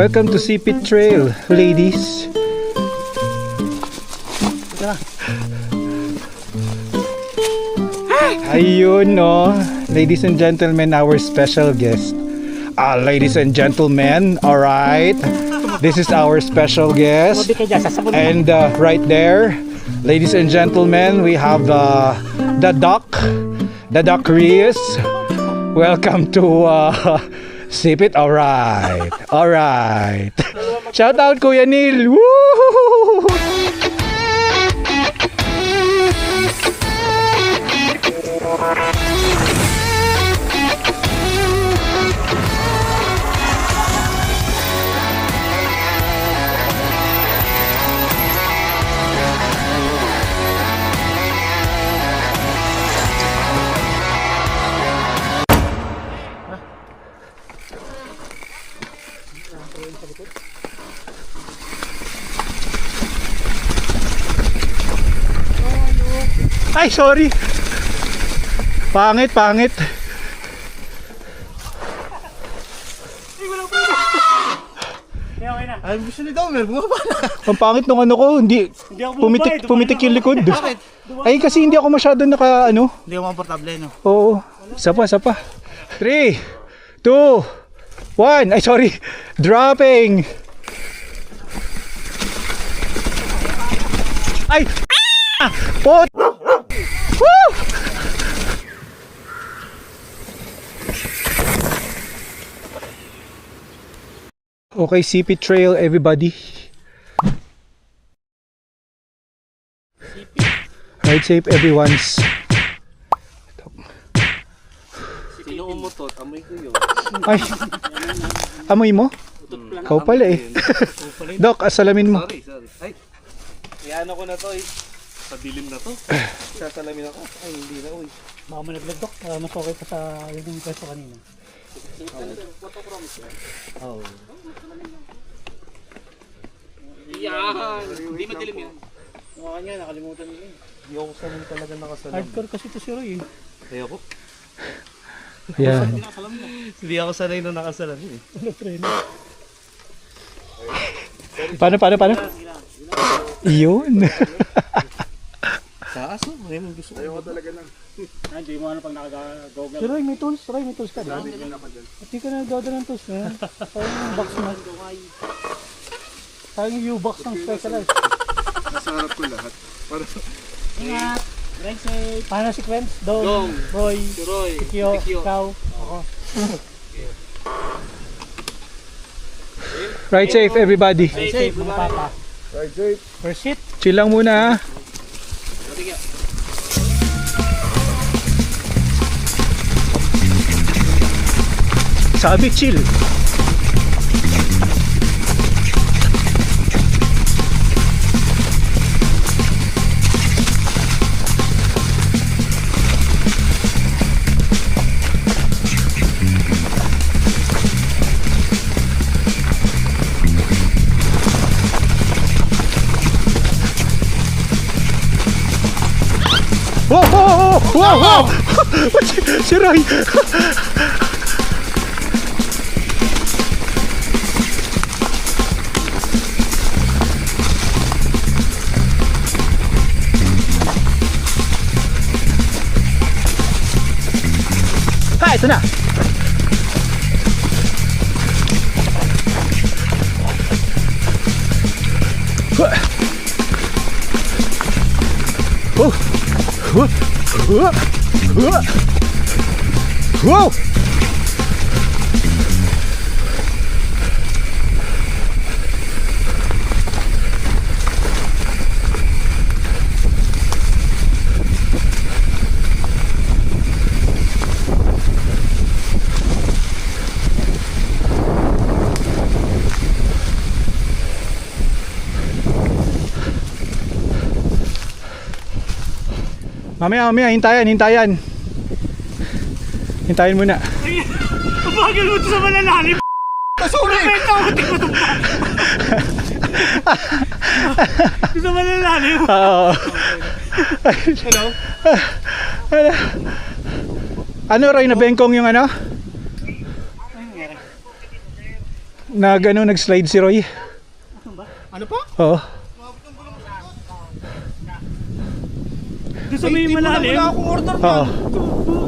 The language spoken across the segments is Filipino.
Welcome to Sipit Trail, ladies. Ayun, no. Ladies and gentlemen, our special guest. Ladies and gentlemen, alright. This is our special guest. And right there, ladies and gentlemen, we have the Doc Rees. Welcome to Sipit. Alright. Alright. Shout out Kuya Neil. Woo! Ay, sorry. Pangit. Ay, gusto ni Domer, bumaba na. Ang pangit nung ano ko, hindi pumitik yung likod. Bakit? Ay, kasi hindi ako masyado naka ano. Hindi ako komportable, no? Oo. Isa pa. 3, 2, 1. Ay, sorry. Dropping. Ay! Pot! Woo! Okay, Sipit Trail, everybody. Ride safe, everyone's. Sino umutot? Amoy ko yun. Ay, amoy mo? Ikaw pala eh. Doc, asalamin mo. Sorry. Ay, iano ko na to eh. Sa dilim na to. Sasalamin ako. Ay, hindi na uy. Baka mo naglag-doc, mas okay pa sa yung pwesto kanina. Oo. Yan! Hindi madilim yan. Mukha niya, nakalimutan nila eh. Hindi ako sanay talaga nakasalam. Hardcore kasi ito si Roy eh. Ayoko. Yeah. Hindi ako sanay na nakasalam eh. Paano? Iyon. Sa aso, ngayon gusto ko. Ayoko talaga lang. Hindi mo ano pag naka-goggle. Si Roy, may tools ka di ba? At di ka nagdodala ng tools ngayon. Parang yung box mo. Parang yung U-box ng Specialized. Nasa harap ko lahat. Para Ingat! Ride safe! Paano sequence? Dong, Dong, Roy, si Roy, Tikyo, Tikyo. ikaw, ako. Ride safe, everybody. Ride safe mga papa. Ride safe. First hit. Chill lang muna ha. Sabi chill. Wow! Si Roy! Ha, ito na! Wow! Mamaya, hintayan. Hintayin muna. Bagal mo ito sa malalalim. Sorry! Ito sa malalalim. Oo. Hello? Ano Roy, nabengkong yung ano? nag-slide si Roy. Ano pa? Oo. Doon sa may malalim. Wala akong order na. Oo.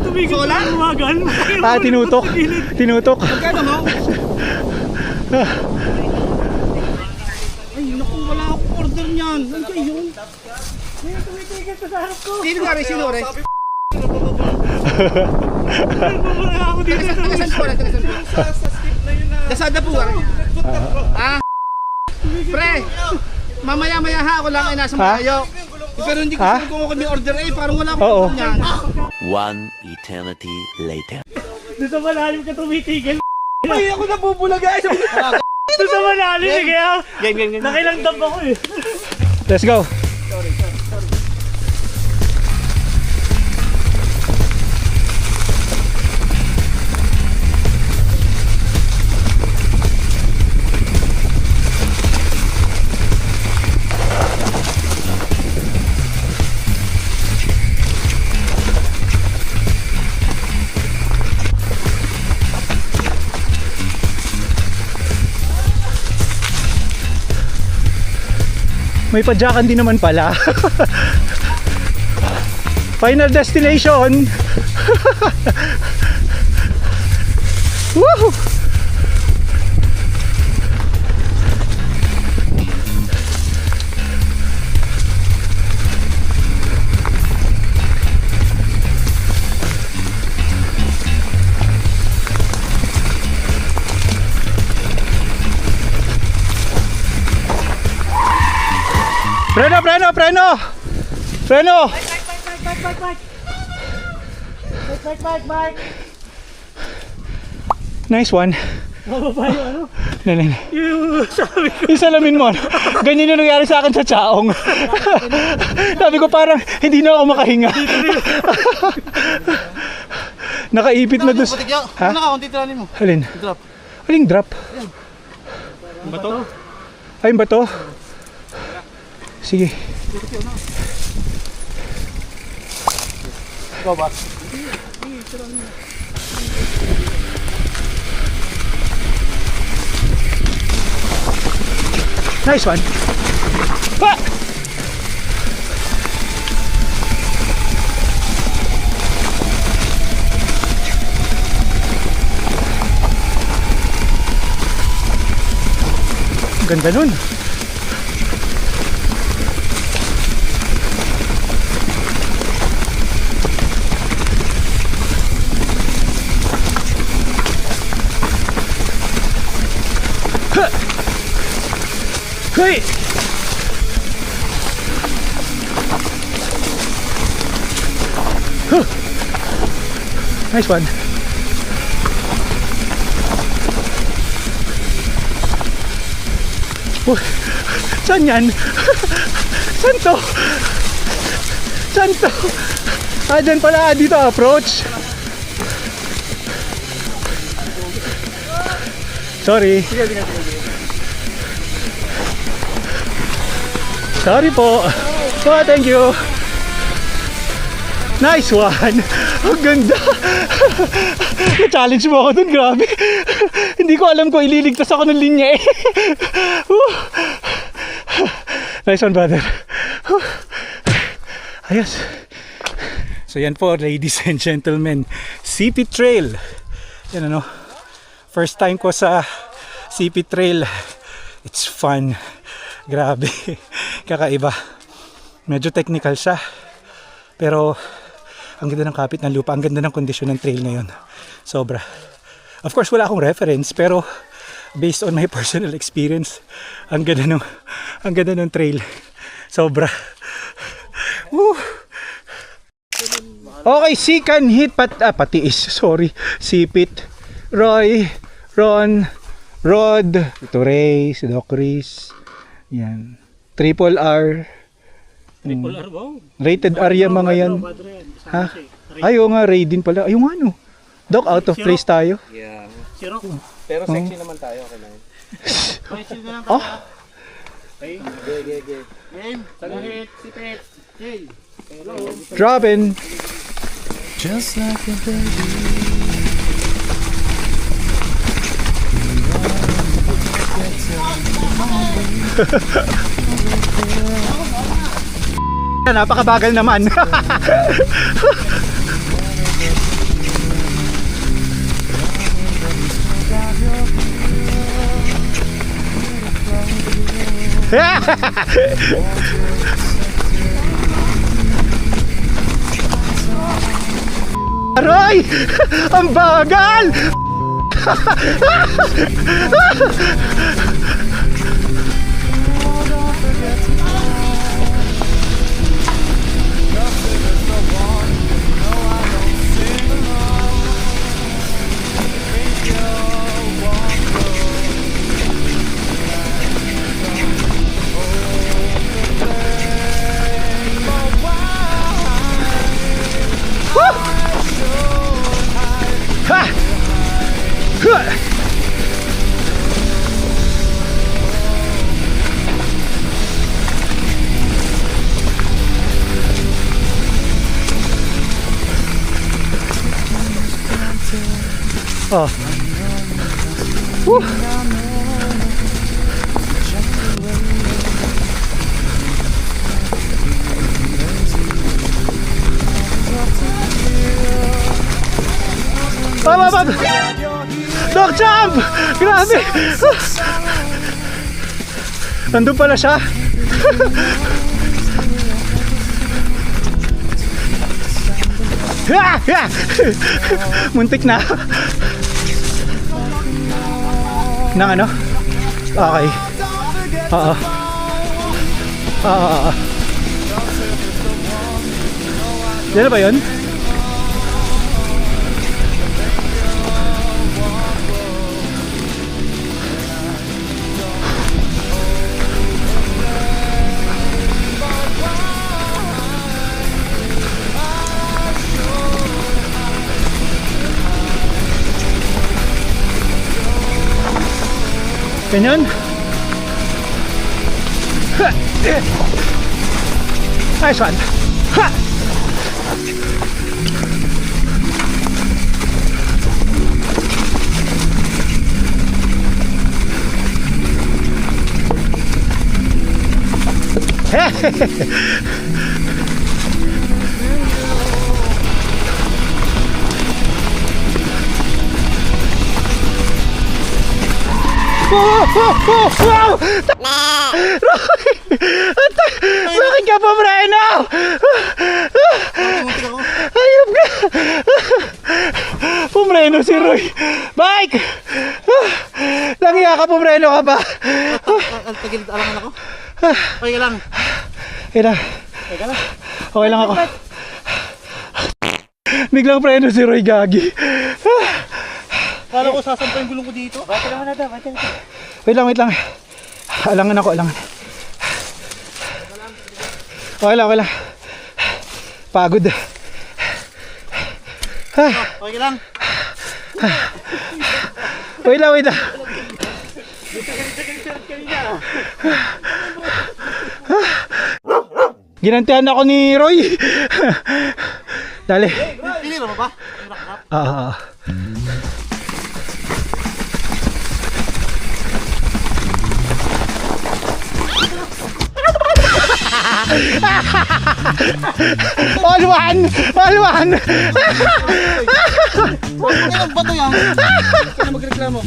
Tumigil Sola? na umagan. Tinutok. Tinutok. Magkano mo? Ay, naku, wala akong order niyan. Ano kayo yun? Tumitigil ka sa harap ko. Sino nga rin? Sino rin? Nagmamara ako dito. Tagasan po na, tagasan po. Dasada po nga rin. Pre, mamaya-maya ha, ako lang ay nasa malayo. Pero hindi ko sure kung ako may order parang wala akong Oo. order niyan. One eternity later. Doon sa malalim ka tumitigil. Ay, ako nabubula guys. Doon sa malalim eh, kaya nakilangdam ako eh. Let's go. May padyakan din naman pala. Final destination. Woohoo! Freno, freno, freno! Freno! Bike. Nice one. Mababa yung ano? Nalin. Yung sabi ko. Yung salamin mo, ano? Ganyan yung nangyari sa akin sa Chaong. Sabi ko parang hindi na ako makahinga. Nakaipit na doon. Ha? Ano ka, kung titiranin mo? Alin? Drop. Aling drop? Bato? Ay, yung bato? Sige. Ikaw ba? Nice one. Ha! Ganda nun. Hey! Huh. Nice one. Oh, saan yan? Saan to? Saan to? Dyan pala, dito approach. Sorry. Sorry po. Oh, thank you. Nice one. Ang ganda. Na-challenge mo ako dun, grabe. Hindi ko alam kung ililigtas ako ng linya eh. Nice one, brother. Ayos. So yan po, ladies and gentlemen, CP Trail. Yan ano, first time ko sa CP Trail. It's fun. Grabe. Kakaiba. Medyo technical siya. Pero ang ganda ng kapit ng lupa, ang ganda ng kondisyon ng trail ngayon. Sobra. Of course, wala akong reference, pero based on my personal experience, ang ganda ng trail. Sobra. Woo! Okay, Sikan hit patiis. Sorry. Sipit. Roy, Ron, Rod, ito Ray, si Doc Riz. Yan. Triple R. Triple R, wow. Rated area mga yan. Ha? Ayaw nga, Ray din pala. Ayaw nga no. Doc, out of place tayo. Yeah. Si Rock. Pero sexy naman tayo, okay na yun. Oh, Game, tagahit, sipit, chill. Hello. dropping. Just like a baby. Napakabagal naman. Aroy! Ang bagal! Ha! Huh! Oh. Woo. Baba! Dog jump! Grabe! Nandun pala siya. Muntik na. Nang ano? Okay. Oo. Oo. Yan na ba yun? Ganyan. Nice one. Ha! Wow! Bakit ka pumreno? Ayop ka! Pumreno si Roy! Bike! Nangiya ka, pumreno ka ba? Tagilid alangan ako. Okay lang. Okay lang. Okay lang ako. Biglang preno si Roy, gagi. Kala ko sasampay yung gulong ko dito. Bati naman na daw, bati naman. Wait lang. Alangan ako, alangan. Okay lang. Pagod. Okay lang. Wait lang. Ginantihan ako ni Roy. Dali. Pinira mo ba? All one! Huwag ka bato yan. Huwag ka na magreklamo.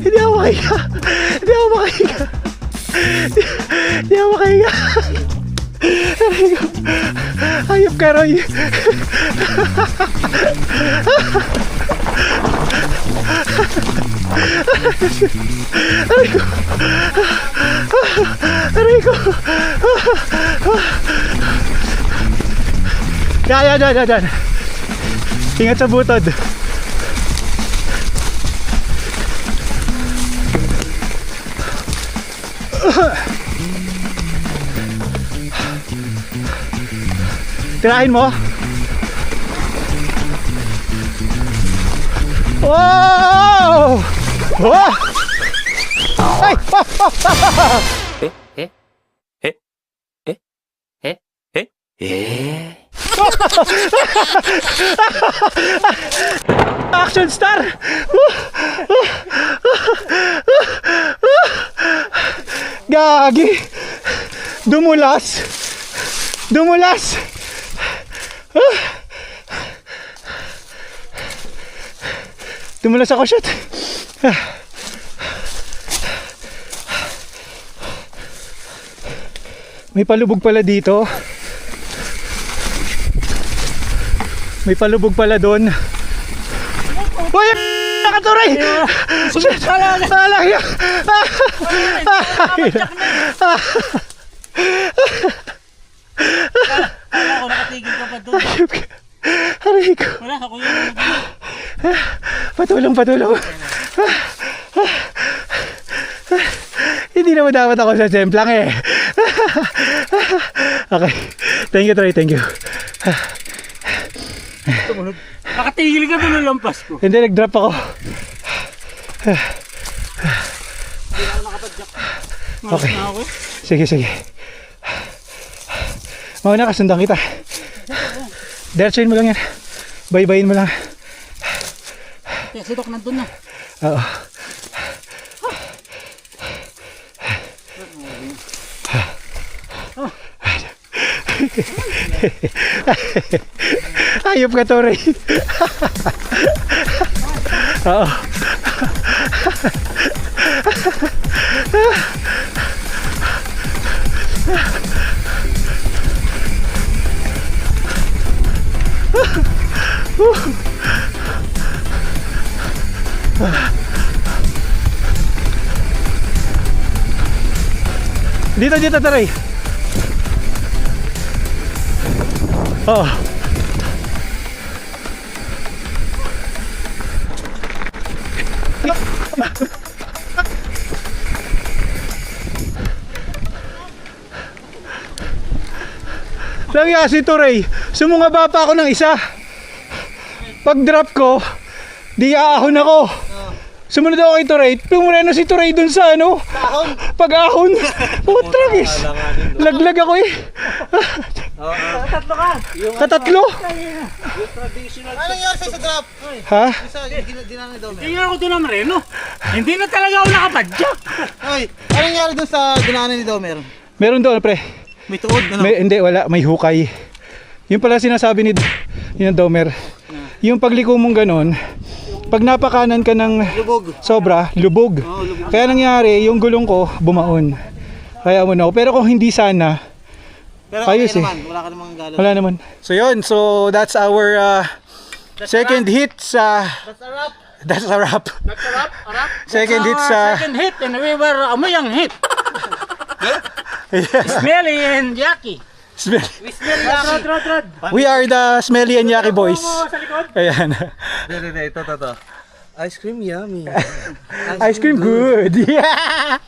Hindi ako makahiga. Ayop ka, Roy. Aray ko. Yan. Ingat sa butod. Tirahin mo. Wow! Oh! Ay! Action star! Gagi! Dumulas! Dumulas! Dumulas ako, shit! May palubog pala dito. May palubog pala doon. Uy! Nakaturay! Shit! Alang yun! Wala ko, nakatigil ka pa doon. Aray ko. Wala ako yun. Patulong, patulong. Hindi naman dapat ako sa semplang eh. Okay. Thank you, Troy. Thank you. Nakatigil ka doon, lampas ko. Hindi, nag-drop ako. Okay. Sige, sige. Mauna ka, sundan kita. Diretsuin mo lang yan. Baybayin mo lang. Kaya si Doc nandun na. Oo. Ayop ka, Toray. Oo. Dito, dito, Toray. Oo. Langya si Toray, sumungaba pa ako ng isa. Pag drop ko, di aahon ako. Sumunod ako kay Toray, pumureno si Toray dun sa ano? Pag-ahon. Putragis. Laglag ako eh. Tatlo ka. Katatlo? Ano nangyari sa'yo sa drop? Ha? Isa, dinanay daw meron. Tingnan ako doon na Mareno. Hindi na talaga ako nakapadyak. Ay, ano nangyari dun sa dinanay ni Domer? Meron doon, pre. May tuod, ano? Hindi, wala. May hukay. Yung pala sinasabi ni Domer. Yung pagliko mong ganon, pag napakanan ka ng Lubog. sobra, lubog. Oo, lubog. Kaya nangyari, yung gulong ko, bumaon. Kaya mo na. Pero kung hindi sana, Pero ayos okay eh. naman, wala ka namang galang. wala naman. So yun, so that's our second hit sa... That's a wrap. That's a wrap. That's a wrap. A wrap. Second hit sa... Second hit and we were amoy ang hit. Smelly and Jackie. Rod. We are the Smelly and Yaki boys. Sa likod. Ayan. Hindi, ito. Ice cream yummy. Ice cream good. Yeah.